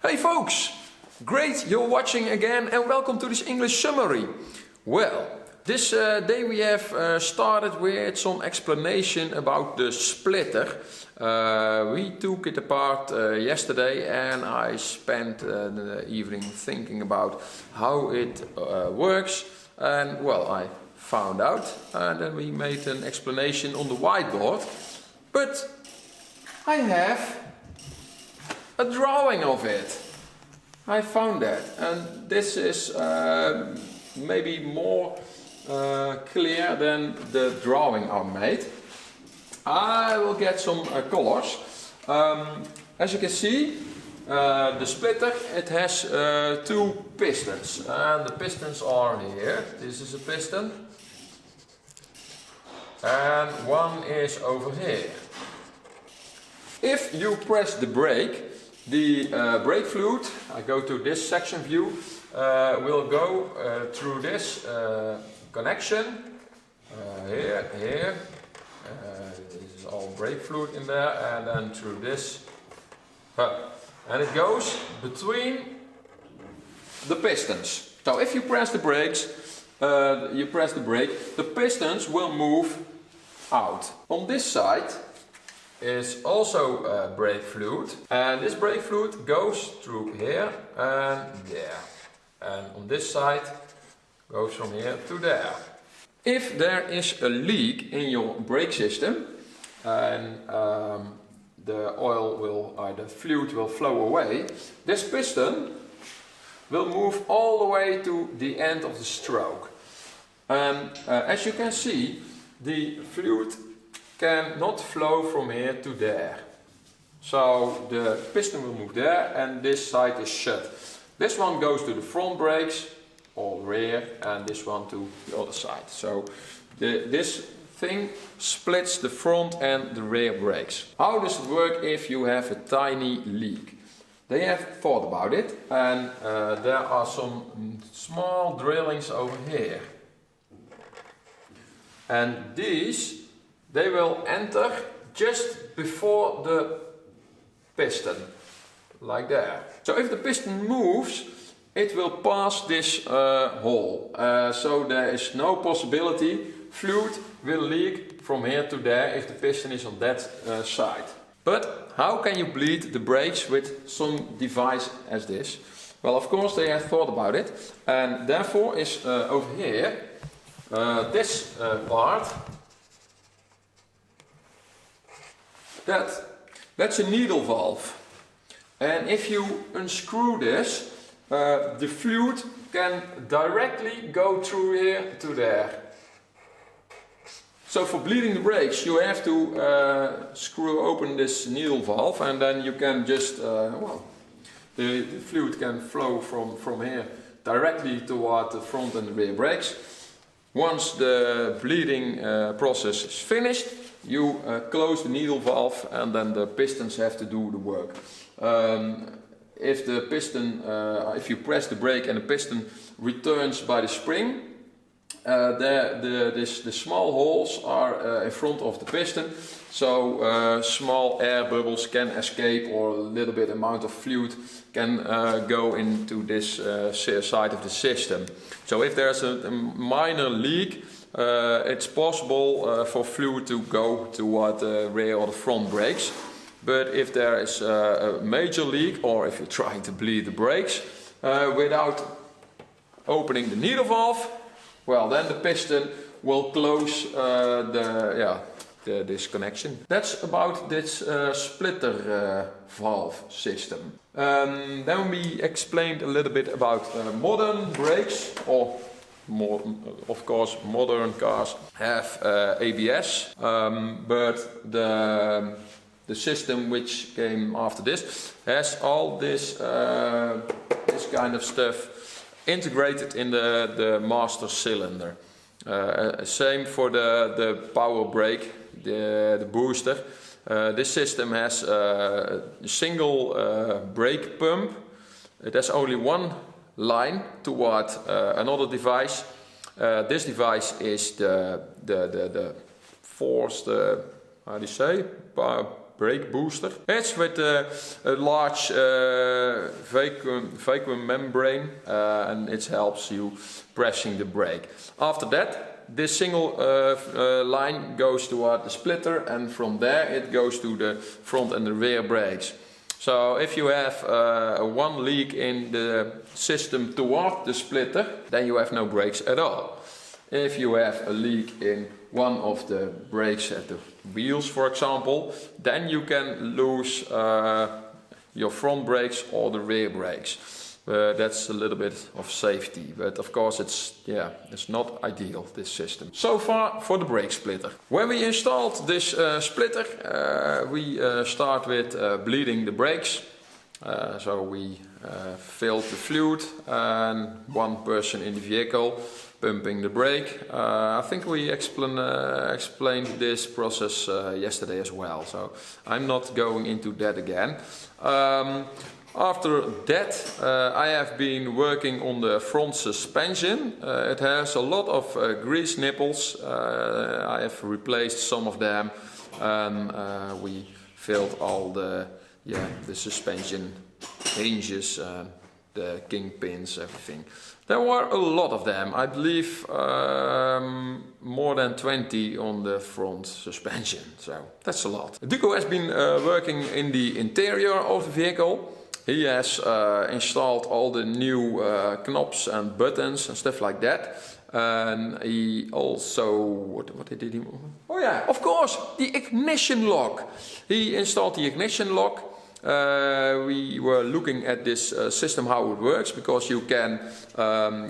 Hey folks! Great you're watching again and welcome to this English summary. Well, this day we have started with some explanation about the splitter. We took it apart yesterday and I spent the evening thinking about how it works, and well, I found out and then we made an explanation on the whiteboard. But I have a drawing of it. I found that, and this is maybe more clear than the drawing I made. I will get some colors. As you can see, the splitter, it has two pistons, and the pistons are here. This is a piston, and one is over here. If you press the brake, the brake fluid, I go to this section view, will go through this connection, here, this is all brake fluid in there, and then through this, and it goes between the pistons. So if you press the brakes, the pistons will move out. On this side is also brake fluid, and this brake fluid goes through here and there, and on this side goes from here to there. If there is a leak in your brake system and the oil will, the fluid will flow away, this piston will move all the way to the end of the stroke. And as you can see, the fluid cannot flow from here to there. So the piston will move there and this side is shut. This one goes to the front brakes or rear, and this one to the other side. So this thing splits the front and the rear brakes. How does it work if you have a tiny leak? They have thought about it, and there are some small drillings over here. And these, they will enter just before the piston, like there. So if the piston moves, it will pass this hole. So there is no possibility fluid will leak from here to there if the piston is on that side. But how can you bleed the brakes with some device as this? Well, of course they have thought about it, and therefore is over here this part. That's a needle valve, and if you unscrew this, the fluid can directly go through here to there. So for bleeding the brakes you have to screw open this needle valve, and then you can just, the fluid can flow from here directly toward the front and the rear brakes. Once the bleeding process is finished, you close the needle valve and then the pistons have to do the work. If the piston, if you press the brake and the piston returns by the spring, the small holes are in front of the piston, so small air bubbles can escape, or a little bit amount of fluid can go into this side of the system. So if there's a minor leak, it's possible for fluid to go toward the rear or the front brakes. But if there is a major leak, or if you're trying to bleed the brakes without opening the needle valve, well, then the piston will close this connection. That's about this splitter valve system. Then we explained a little bit about modern brakes, or more, of course modern cars have ABS, but the system which came after this has all this this kind of stuff integrated in the master cylinder. Same for the power brake, the booster. This system has a single brake pump. It has only one line toward another device. This device is the forced, how do you say, brake booster. It's with a large vacuum membrane and it helps you pressing the brake. After that, this single line goes toward the splitter, and from there it goes to the front and the rear brakes. So if you have one leak in the system toward the splitter, then you have no brakes at all. If you have a leak in one of the brakes at the wheels, for example, then you can lose your front brakes or the rear brakes. That's a little bit of safety, but of course it's not ideal, this system. So far for the brake splitter. When we installed this splitter, we start with bleeding the brakes. So we filled the fluid and one person in the vehicle pumping the brake. I think we explained this process yesterday as well, so I'm not going into that again. After that, I have been working on the front suspension. It has a lot of grease nipples. I have replaced some of them, and we filled all the suspension hinges, the kingpins, everything. There were a lot of them. I believe more than 20 on the front suspension. So that's a lot. Duco has been working in the interior of the vehicle. He has installed all the new knobs and buttons and stuff like that. And he also, what did he do? Oh yeah, of course, the ignition lock. He installed the ignition lock. We were looking at this system, how it works, because you can,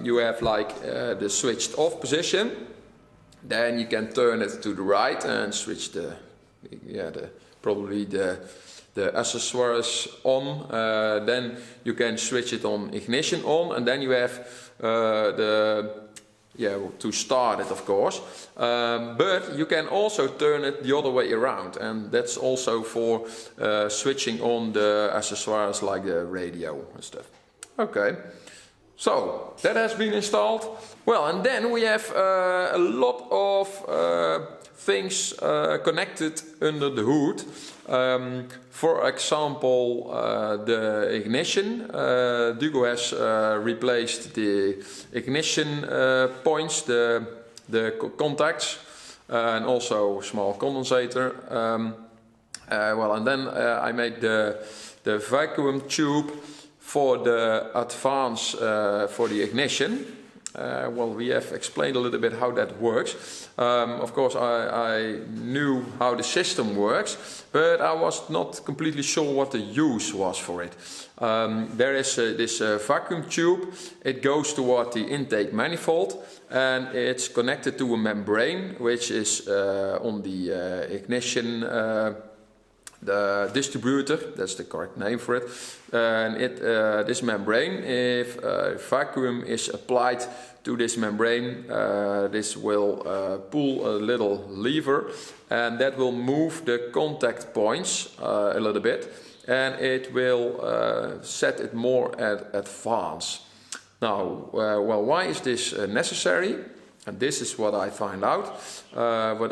you have like the switched off position. Then you can turn it to the right and switch probably the accessories on. Then you can switch it on ignition on, and then you have to start it, of course. But you can also turn it the other way around, and that's also for switching on the accessories like the radio and stuff. Okay, so that has been installed. Well, and then we have a lot of things connected under the hood. For example, the ignition. Duco has replaced the ignition points, the contacts, and also small condensator. Well, and then I made the vacuum tube for the advance for the ignition. Well, we have explained a little bit how that works. Of course, I knew how the system works, but I was not completely sure what the use was for it. There is this vacuum tube. It goes toward the intake manifold, and it's connected to a membrane, which is on the ignition the distributor, that's the correct name for it. And this membrane, if vacuum is applied to this membrane, this will pull a little lever, and that will move the contact points a little bit, and it will set it more at advance. Now, well, why is this necessary? And this is what I find out, what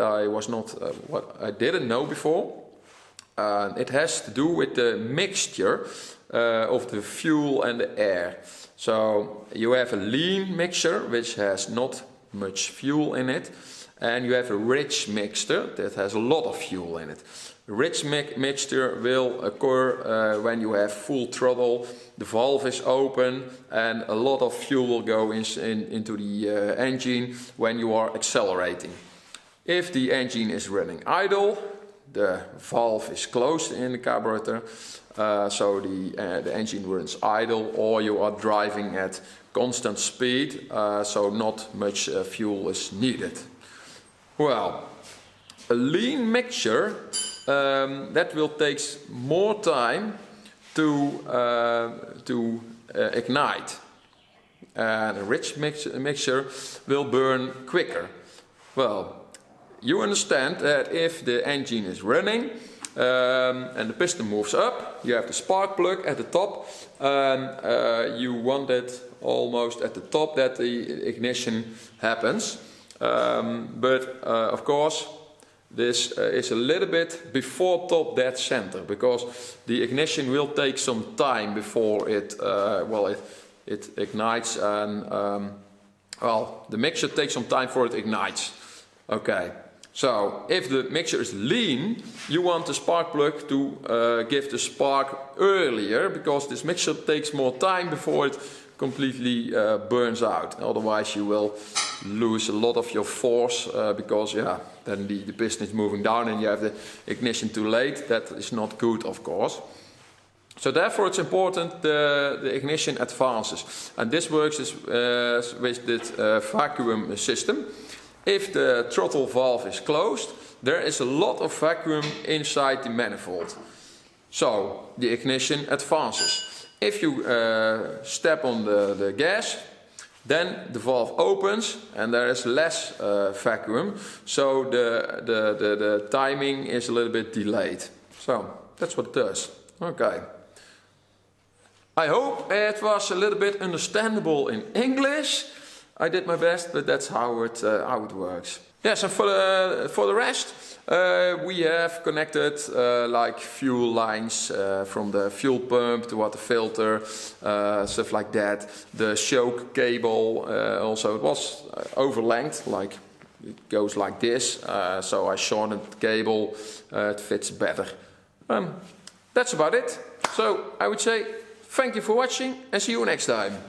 I didn't know before. It has to do with the mixture of the fuel and the air. So you have a lean mixture which has not much fuel in it, and you have a rich mixture that has a lot of fuel in it. The rich mixture will occur when you have full throttle, the valve is open, and a lot of fuel will go into the engine when you are accelerating. If the engine is running idle, the valve is closed in the carburetor, so the engine runs idle, or you are driving at constant speed, so not much fuel is needed. Well, a lean mixture that will take more time to ignite, and a rich mixture will burn quicker. Well, you understand that if the engine is running and the piston moves up, you have the spark plug at the top, and you want it almost at the top that the ignition happens. But of course, this is a little bit before top dead center, because the ignition will take some time before it, it ignites, and the mixture takes some time before it ignites. Okay, so if the mixture is lean, you want the spark plug to give the spark earlier, because this mixture takes more time before it completely burns out. Otherwise you will lose a lot of your force, because then the piston is moving down and you have the ignition too late. That is not good, of course. So therefore it's important the ignition advances. And this works with this vacuum system. If the throttle valve is closed, there is a lot of vacuum inside the manifold. So the ignition advances. If you step on the gas, then the valve opens and there is less vacuum, so the timing is a little bit delayed. So that's what it does. Okay. I hope it was a little bit understandable in English. I did my best, but that's how it works. Yes, and for the rest, we have connected like fuel lines from the fuel pump to water filter, stuff like that. The choke cable also, it was overlength, like it goes like this. So I shortened the cable, it fits better. That's about it. So I would say thank you for watching and see you next time.